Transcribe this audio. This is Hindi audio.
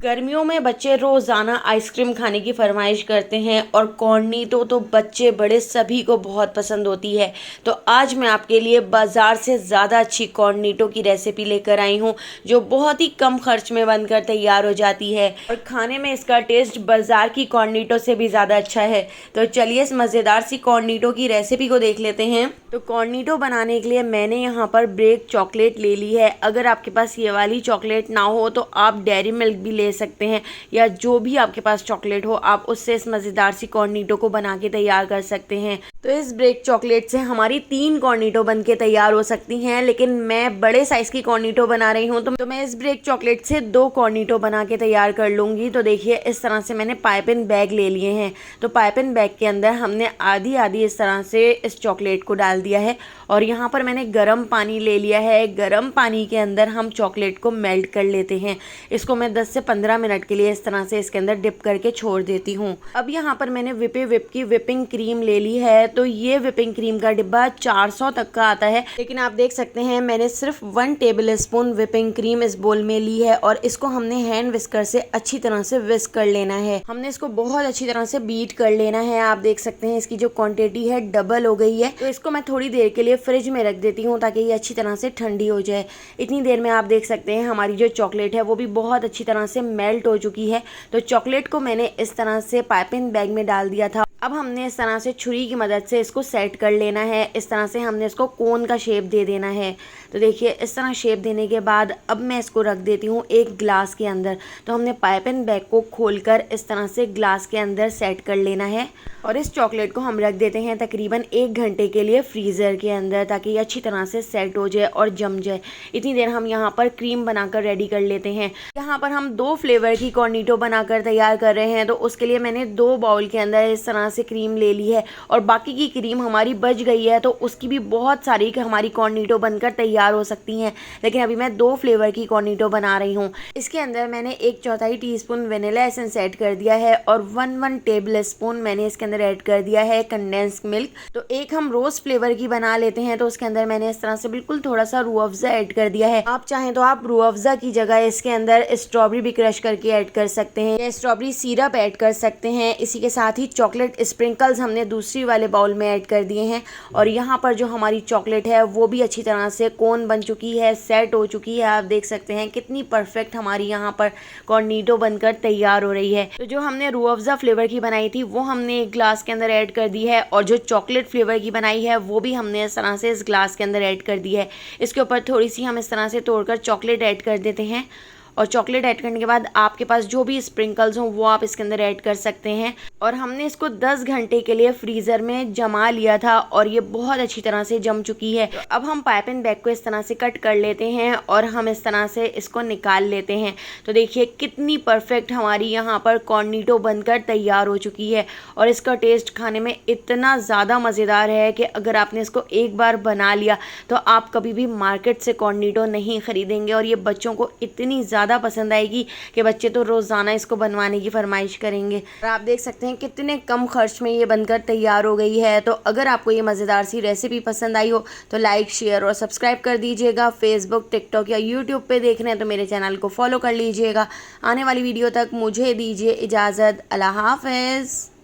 गर्मियों में बच्चे रोज़ाना आइसक्रीम खाने की फरमाइश करते हैं और कॉर्निटो तो बच्चे बड़े सभी को बहुत पसंद होती है। तो आज मैं आपके लिए बाज़ार से ज़्यादा अच्छी कॉर्निटो की रेसिपी लेकर आई हूँ, जो बहुत ही कम खर्च में बनकर तैयार हो जाती है और खाने में इसका टेस्ट बाज़ार की कॉर्निटो से भी ज़्यादा अच्छा है। तो चलिए इस मज़ेदार सी कॉर्निटो की रेसिपी को देख लेते हैं। तो कॉर्निटो बनाने के लिए मैंने यहाँ पर ब्रेक चॉकलेट ले ली है। अगर आपके पास ये वाली चॉकलेट ना हो तो आप डेयरी मिल्क भी ले सकते हैं, या जो भी आपके पास चॉकलेट हो आप उससे इस मज़ेदार सी कॉर्निटो को बना के तैयार कर सकते हैं। तो इस ब्रेक चॉकलेट से हमारी 3 कॉर्निटो बन के तैयार हो सकती हैं, लेकिन मैं बड़े साइज़ की कॉर्निटो बना रही हूँ तो मैं इस ब्रेक चॉकलेट से 2 कॉर्निटो बना के तैयार कर लूँगी। तो देखिए इस तरह से मैंने पाइपिंग बैग ले लिए हैं। तो पाइपिंग बैग के अंदर हमने आधी आधी इस तरह से इस चॉकलेट को डाल दिया है और यहाँ पर मैंने गर्म पानी ले लिया है। गर्म पानी के अंदर हम चॉकलेट को मेल्ट कर लेते हैं। इसको मैं 10 से 15 मिनट के लिए इस तरह से इसके अंदर डिप करके छोड़ देती हूँ। अब यहाँ पर मैंने विप की विपिंग क्रीम ले ली है। तो ये विपिंग क्रीम का डिब्बा 400 तक का आता है, लेकिन आप देख सकते हैं मैंने सिर्फ 1 टेबल स्पून विपिंग क्रीम इस बोल में ली है और इसको हमने हैंड विस्कर से अच्छी तरह से विस्क कर लेना है। हमने इसको बहुत अच्छी तरह से बीट कर लेना है। आप देख सकते हैं इसकी जो क्वांटिटी है डबल हो गई है। तो इसको मैं थोड़ी देर के लिए फ्रिज में रख देती हूँ ताकि ये अच्छी तरह से ठंडी हो जाए। इतनी देर में आप देख सकते हैं हमारी जो चॉकलेट है वो भी बहुत अच्छी तरह से मेल्ट हो चुकी है। तो चॉकलेट को मैंने इस तरह से पाइपिंग बैग में डाल दिया था। अब हमने इस तरह से छुरी की मदद से इसको सेट कर लेना है। इस तरह से हमने इसको कोन का शेप दे देना है। तो देखिए इस तरह शेप देने के बाद अब मैं इसको रख देती हूँ एक ग्लास के अंदर। तो हमने पाइपिंग बैग को खोलकर इस तरह से ग्लास के अंदर सेट कर लेना है और इस चॉकलेट को हम रख देते हैं तकरीबन 1 घंटे के लिए फ्रीज़र के अंदर, ताकि ये अच्छी तरह से सेट हो जाए और जम जाए। इतनी देर हम यहाँ पर क्रीम बनाकर रेडी कर लेते हैं। यहाँ पर हम 2 फ्लेवर की कॉर्निटो बनाकर तैयार कर रहे हैं। तो उसके लिए मैंने 2 बाउल के अंदर इस तरह से क्रीम ले ली है और बाकी की क्रीम हमारी बच गई है, तो उसकी भी बहुत सारी हमारी कॉर्निटो बनकर तैयार हो सकती हैं। लेकिन अभी मैं 2 फ्लेवर की कॉर्निटो बना रही हूँ। इसके अंदर मैंने 1/4 टीस्पून वेनिला एसेंस ऐड कर दिया है और 1 टेबल स्पून मैंने इसके अंदर ऐड कर दिया है कंडेंस मिल्क। तो एक हम रोज फ्लेवर की बना लेते हैं। तो उसके अंदर मैंने इस तरह से बिल्कुल थोड़ा सा रूह अफ़ज़ा ऐड कर दिया है। आप चाहें तो आप रूह अफ़ज़ा की जगह इसके अंदर स्ट्रॉबेरी भी क्रश करके ऐड कर सकते हैं या स्ट्रॉबेरी सिरप ऐड कर सकते हैं। इसी के साथ ही चॉकलेट स्प्रिंकल्स हमने दूसरी वाले बाउल में ऐड कर दिए हैं और यहाँ पर जो हमारी चॉकलेट है वो भी अच्छी तरह से कोन बन चुकी है, सेट हो चुकी है। आप देख सकते हैं कितनी परफेक्ट हमारी यहाँ पर कॉर्निटो बनकर तैयार हो रही है। तो जो हमने रूह अफ़ज़ा फ्लेवर की बनाई थी वो हमने एक ग्लास के अंदर ऐड कर दी है और जो चॉकलेट फ्लेवर की बनाई है वो भी हमने इस तरह से इस ग्लास के अंदर ऐड कर दी है। इसके ऊपर थोड़ी सी हम इस तरह से तोड़कर चॉकलेट ऐड कर देते हैं और चॉकलेट ऐड करने के बाद आपके पास जो भी स्प्रिंकल्स हों वो आप इसके अंदर ऐड कर सकते हैं। और हमने इसको 10 घंटे के लिए फ्रीज़र में जमा लिया था और ये बहुत अच्छी तरह से जम चुकी है। तो अब हम पाइपिंग बैग को इस तरह से कट कर लेते हैं और हम इस तरह से इसको निकाल लेते हैं। तो देखिए कितनी परफेक्ट हमारी यहाँ पर कॉर्निटो बनकर तैयार हो चुकी है और इसका टेस्ट खाने में इतना ज़्यादा मज़ेदार है कि अगर आपने इसको एक बार बना लिया तो आप कभी भी मार्केट से कॉर्निटो नहीं ख़रीदेंगे और ये बच्चों को इतनी ज़्यादा पसंद आएगी कि बच्चे तो रोज़ाना इसको बनवाने की फरमाइश करेंगे। और आप देख सकते हैं कितने कम खर्च में ये बनकर तैयार हो गई है। तो अगर आपको ये मज़ेदार सी रेसिपी पसंद आई हो तो लाइक, शेयर और सब्सक्राइब कर दीजिएगा। फेसबुक, टिकटॉक या यूट्यूब पे देख रहे हैं तो मेरे चैनल को फॉलो कर लीजिएगा। आने वाली वीडियो तक मुझे दीजिए इजाज़त। अल्लाह हाफ़िज़।